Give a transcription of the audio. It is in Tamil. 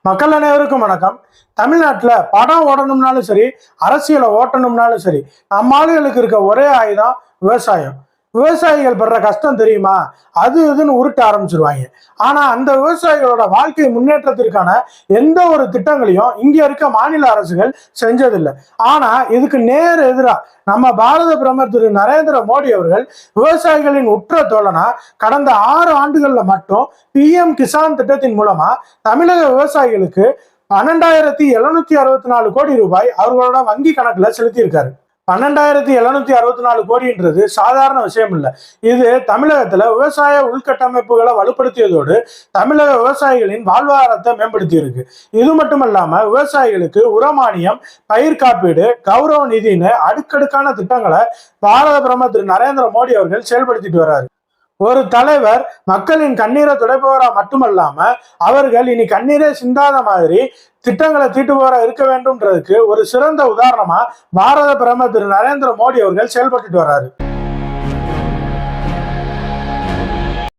மக்கள் அனைவருக்கும் வணக்கம். தமிழ்நாட்டில் படம் ஓடணும்னாலும் சரி, அரசியலை ஓட்டணும்னாலும் சரி, நம்ம ஆளுகளுக்கு இருக்க ஒரே ஆயுதம் விவசாயம். விவசாயிகள் படுற கஷ்டம் தெரியுமா? அது இதுன்னு உருட்ட ஆரம்பிச்சிருவாங்க. ஆனா அந்த விவசாயிகளோட வாழ்க்கை முன்னேற்றத்திற்கான எந்த ஒரு திட்டங்களையும் இங்க இருக்க மாநில அரசுகள் செஞ்சதில்லை. ஆனா இதுக்கு நேர் எதிரா நம்ம பாரத பிரதமர் திரு நரேந்திர மோடி அவர்கள் விவசாயிகளின் உற்ற தோழனா கடந்த 6 ஆண்டுகள்ல மட்டும் PM கிசான் திட்டத்தின் மூலமா தமிழக விவசாயிகளுக்கு 12,764 கோடி ரூபாய் அவர்களோட வங்கி கணக்குல செலுத்தியிருக்காரு. 12,764 கோடின்றது சாதாரண விஷயம் இல்லை. இது தமிழகத்துல விவசாய உள்கட்டமைப்புகளை வலுப்படுத்தியதோடு தமிழக விவசாயிகளின் வாழ்வாதாரத்தை மேம்படுத்தி இருக்கு. இது மட்டுமல்லாம விவசாயிகளுக்கு உரமானியம், பயிர் காப்பீடு, கௌரவ நிதின்னு அடுக்கடுக்கான திட்டங்களை பாரத பிரதமர் திரு நரேந்திர மோடி அவர்கள் செயல்படுத்திட்டு வர்றாரு. ஒரு தலைவர் மக்களின் கண்ணீரை துடைப்பவரா மட்டுமல்லாம அவர்கள் இனி கண்ணீரே சிந்தாத மாதிரி திட்டங்களை தீட்டுபவரா இருக்க வேண்டும்ன்றதுக்கு ஒரு சிறந்த உதாரணமா பாரத பிரதமர் திரு நரேந்திர மோடி அவர்கள் செயல்பட்டு வர்றாரு.